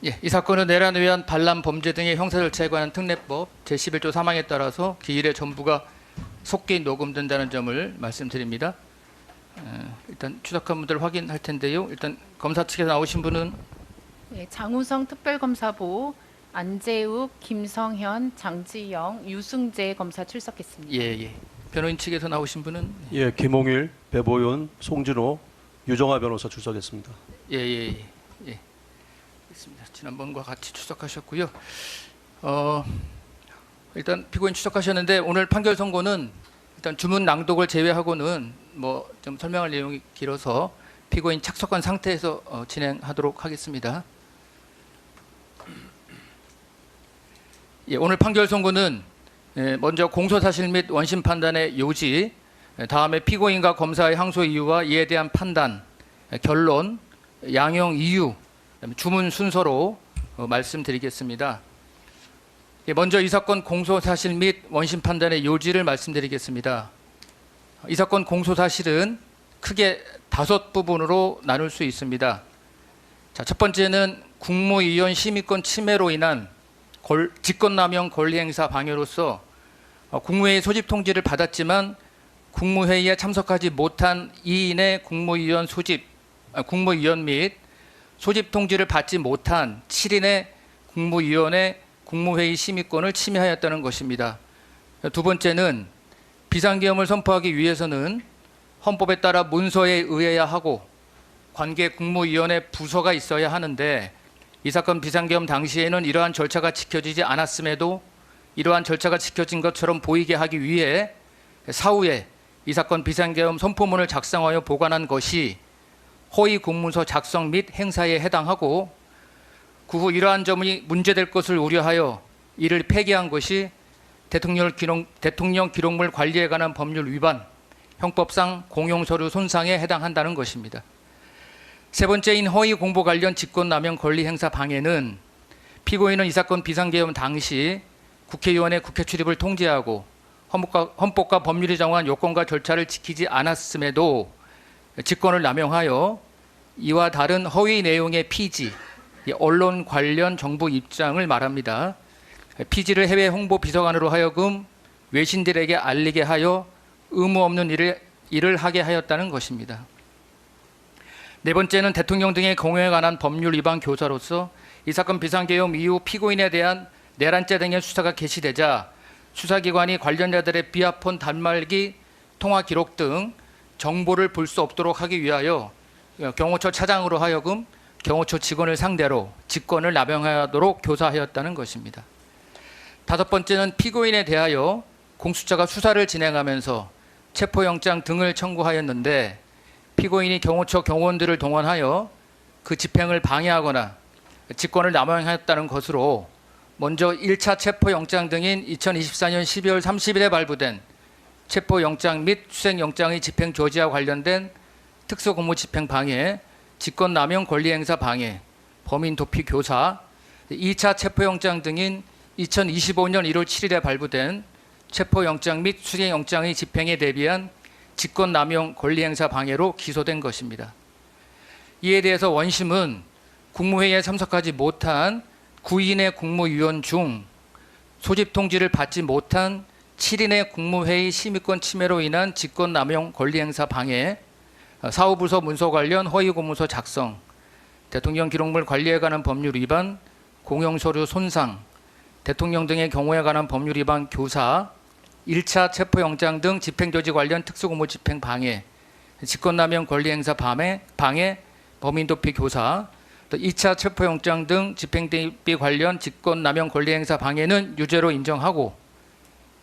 예, 이 사건은 내란에 의한 반란 범죄 등의 형사 절차에 관한 특례법 제11조 3항에 따라서 기일의 전부가 속기 녹음된다는 점을 말씀드립니다. 일단 추적한 분들 확인할 텐데요. 일단 검사 측에서 나오신 분은 네, 장우성 특별검사보 안재욱, 김성현, 장지영, 유승재 검사 출석했습니다. 예. 변호인 측에서 나오신 분은 예, 김홍일, 배보윤, 송진호, 유정아 변호사 출석했습니다. 예. 있습니다. 지난번과 같이 추적하셨고요. 일단 피고인 추적하셨는데 오늘 판결 선고는 일단 주문 낭독을 제외하고는 뭐 좀 설명할 내용이 길어서 피고인 착석한 상태에서 진행하도록 하겠습니다. 예, 오늘 판결 선고는 먼저 공소 사실 및 원심 판단의 요지, 다음에 피고인과 검사의 항소 이유와 이에 대한 판단, 결론, 양형 이유, 그다음에 주문 순서로 말씀드리겠습니다. 예, 먼저 이 사건 공소 사실 및 원심 판단의 요지를 말씀드리겠습니다. 이 사건 공소 사실은 크게 5부분으로 나눌 수 있습니다. 자, 첫 번째는 국무위원 심의권 침해로 인한 직권남용 권리행사 방해로서 국무회의 소집 통지를 받았지만 국무회의에 참석하지 못한 2인의 국무위원 및 소집 통지를 받지 못한 7인의 국무위원의 국무회의 심의권을 침해하였다는 것입니다. 두 번째는 비상계엄을 선포하기 위해서는 헌법에 따라 문서에 의해야 하고 관계 국무위원회 부서가 있어야 하는데 이 사건 비상계엄 당시에는 이러한 절차가 지켜지지 않았음에도 이러한 절차가 지켜진 것처럼 보이게 하기 위해 사후에 이 사건 비상계엄 선포문을 작성하여 보관한 것이 허위 공문서 작성 및 행사에 해당하고 그 후 이러한 점이 문제될 것을 우려하여 이를 폐기한 것이 대통령 기록물 관리에 관한 법률 위반, 형법상 공용서류 손상에 해당한다는 것입니다. 세 번째인 허위 공보 관련 직권남용 권리 행사 방해는 피고인은 이 사건 비상계엄 당시 국회의원의 국회 출입을 통제하고 헌법과 법률이 정한 요건과 절차를 지키지 않았음에도 직권을 남용하여 이와 다른 허위 내용의 피지, 언론 관련 정부 입장을 말합니다. 피지를 해외 홍보 비서관으로 하여금 외신들에게 알리게 하여 의무 없는 일을 하게 하였다는 것입니다. 네 번째는 대통령 등의 공여에 관한 법률 위반 교사로서 이 사건 비상계엄 이후 피고인에 대한 내란죄 등의 수사가 개시되자 수사기관이 관련자들의 비아폰 단말기 통화 기록 등 정보를 볼 수 없도록 하기 위하여 경호처 차장으로 하여금 경호처 직원을 상대로 직권을 남용하도록 교사하였다는 것입니다. 다섯 번째는 피고인에 대하여 공수처가 수사를 진행하면서 체포영장 등을 청구하였는데 피고인이 경호처 경호원들을 동원하여 그 집행을 방해하거나 직권을 남용하였다는 것으로 먼저 1차 체포영장 등인 2024년 12월 30일에 발부된 체포영장 및 수색영장의 집행 조지와 관련된 특수공무 집행 방해, 직권남용 권리행사 방해, 범인 도피 교사, 2차 체포영장 등인 2025년 1월 7일에 발부된 체포영장 및 수색영장의 집행에 대비한 직권남용 권리행사 방해로 기소된 것입니다. 이에 대해서 원심은 국무회의에 참석하지 못한 9인의 국무위원 중 소집 통지를 받지 못한 7인의 국무회의 심의권 침해로 인한 직권남용 권리행사 방해, 사후부서 문서 관련 허위 공문서 작성, 대통령 기록물 관리에 관한 법률 위반, 공용서류 손상, 대통령 등의 경우에 관한 법률 위반 교사, 1차 체포영장 등 집행조지 관련 특수공무 집행 방해, 직권남용 권리행사 방해, 범인도피 교사, 또 2차 체포영장 등 집행대비 관련 직권남용 권리행사 방해는 유죄로 인정하고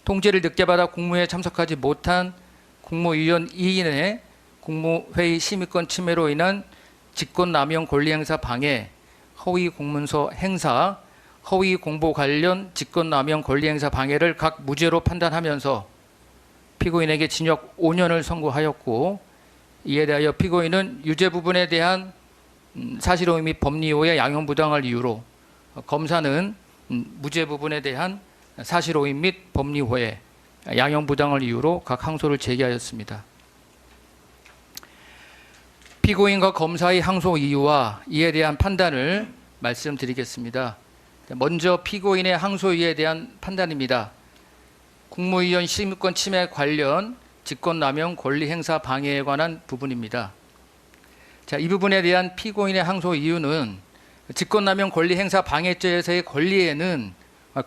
통지를 늦게 받아 국무회의에 참석하지 못한 국무위원 2인의 국무회의 심의권 침해로 인한 직권남용 권리행사 방해, 허위 공문서 행사, 허위 공보 관련 직권남용 권리행사 방해를 각 무죄로 판단하면서 피고인에게 징역 5년을 선고하였고 이에 대하여 피고인은 유죄 부분에 대한 사실오해 및 법리오해 양형부당할 이유로 검사는 무죄 부분에 대한 사실오해 및 법리오해 양형부당할 이유로 각 항소를 제기하였습니다. 피고인과 검사의 항소 이유와 이에 대한 판단을 말씀드리겠습니다. 먼저 피고인의 항소유예에 대한 판단입니다. 국무위원 심의권 침해 관련 직권남용 권리행사 방해에 관한 부분입니다. 자, 이 부분에 대한 피고인의 항소 이유는 직권남용 권리행사 방해죄에서의 권리에는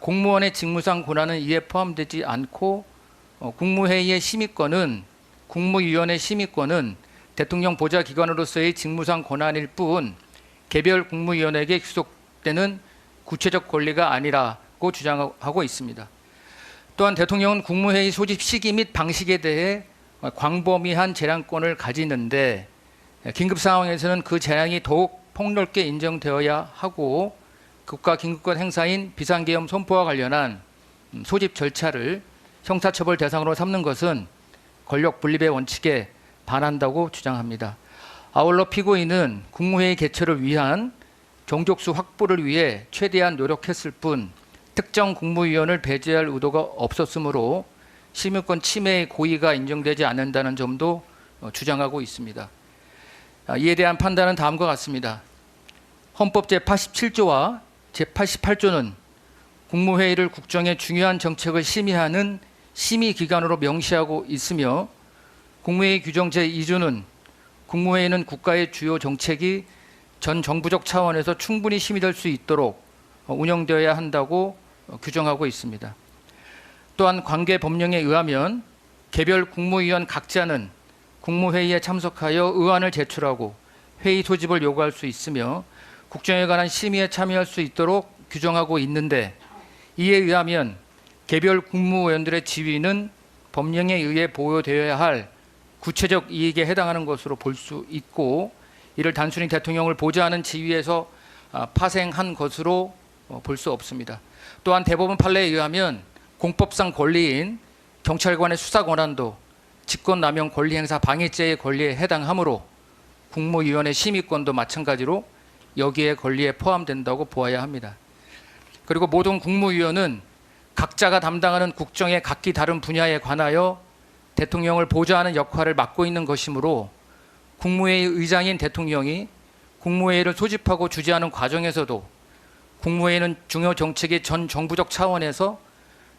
공무원의 직무상 권한은 이에 포함되지 않고 국무회의의 심의권은 국무위원회 심의권은 대통령 보좌기관으로서의 직무상 권한일 뿐 개별 국무위원에게 귀속되는 구체적 권리가 아니라고 주장하고 있습니다. 또한 대통령은 국무회의 소집 시기 및 방식에 대해 광범위한 재량권을 가지는데 긴급 상황에서는 그 재량이 더욱 폭넓게 인정되어야 하고 국가긴급권 행사인 비상계엄 선포와 관련한 소집 절차를 형사처벌 대상으로 삼는 것은 권력 분립의 원칙에 반한다고 주장합니다. 아울러 피고인은 국무회의 개최를 위한 정족수 확보를 위해 최대한 노력했을 뿐 특정 국무위원을 배제할 의도가 없었으므로 심의권 침해의 고의가 인정되지 않는다는 점도 주장하고 있습니다. 이에 대한 판단은 다음과 같습니다. 헌법 제87조와 제88조는 국무회의를 국정의 중요한 정책을 심의하는 심의기관으로 명시하고 있으며 국무회의 규정 제2조는 국무회의는 국가의 주요 정책이 전 정부적 차원에서 충분히 심의될 수 있도록 운영되어야 한다고 규정하고 있습니다. 또한 관계 법령에 의하면 개별 국무위원 각자는 국무회의에 참석하여 의안을 제출하고 회의 소집을 요구할 수 있으며 국정에 관한 심의에 참여할 수 있도록 규정하고 있는데 이에 의하면 개별 국무위원들의 지위는 법령에 의해 보호되어야 할 구체적 이익에 해당하는 것으로 볼 수 있고 이를 단순히 대통령을 보좌하는 지위에서 파생한 것으로 볼 수 없습니다. 또한 대법원 판례에 의하면 공법상 권리인 경찰관의 수사 권한도 직권남용 권리행사 방해죄의 권리에 해당하므로 국무위원회 심의권도 마찬가지로 여기에 권리에 포함된다고 보아야 합니다. 그리고 모든 국무위원은 각자가 담당하는 국정의 각기 다른 분야에 관하여 대통령을 보좌하는 역할을 맡고 있는 것이므로 국무회의 의장인 대통령이 국무회의를 소집하고 주재하는 과정에서도 국무회의는 중요 정책의 전 정부적 차원에서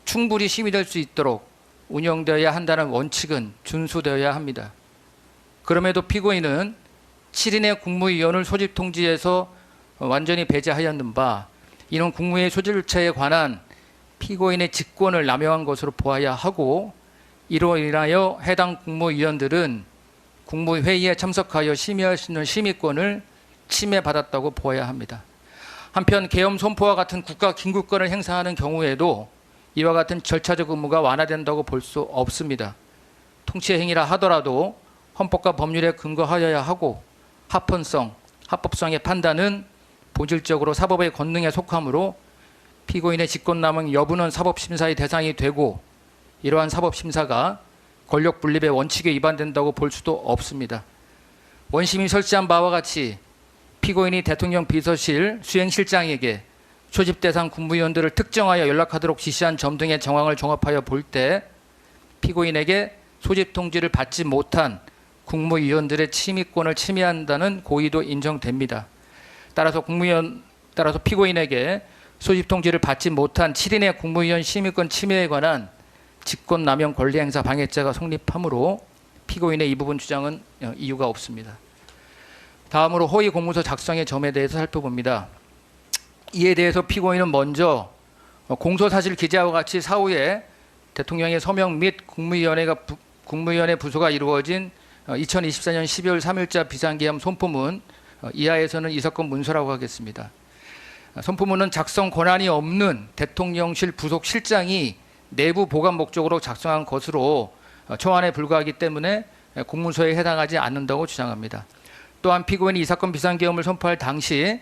충분히 심의될 수 있도록 운영되어야 한다는 원칙은 준수되어야 합니다. 그럼에도 피고인은 7인의 국무위원을 소집 통지에서 완전히 배제하였는 바 이는 국무회의 소집 절차에 관한 피고인의 직권을 남용한 것으로 보아야 하고 이로 인하여 해당 국무위원들은 국무회의에 참석하여 심의할 수 있는 심의권을 침해받았다고 보아야 합니다. 한편 계엄 선포와 같은 국가 긴급권을 행사하는 경우에도 이와 같은 절차적 의무가 완화된다고 볼 수 없습니다. 통치 행위라 하더라도 헌법과 법률에 근거하여야 하고 합헌성, 합법성의 판단은 본질적으로 사법의 권능에 속하므로 피고인의 직권남용 여부는 사법심사의 대상이 되고 이러한 사법심사가 권력 분립의 원칙에 위반된다고 볼 수도 없습니다. 원심이 설치한 바와 같이 피고인이 대통령 비서실 수행실장에게 소집 대상 국무위원들을 특정하여 연락하도록 지시한 점 등의 정황을 종합하여 볼 때 피고인에게 소집 통지를 받지 못한 국무위원들의 침의권을 침해한다는 고의도 인정됩니다. 따라서 피고인에게 소집 통지를 받지 못한 7인의 국무위원 심의권 침해에 관한 직권남용 권리행사 방해죄가 성립하므로 피고인의 이 부분 주장은 이유가 없습니다. 다음으로 허위 공문서 작성의 점에 대해서 살펴봅니다. 이에 대해서 피고인은 먼저 공소사실 기재와 같이 사후에 대통령의 서명 및 국무위원회 부소가 이루어진 2024년 12월 3일자 비상계엄 선포문 이하에서는 이 사건 문서라고 하겠습니다. 선포문은 작성 권한이 없는 대통령실 부속 실장이 내부 보관 목적으로 작성한 것으로 초안에 불과하기 때문에 공문서에 해당하지 않는다고 주장합니다. 또한 피고인이 이 사건 비상계엄을 선포할 당시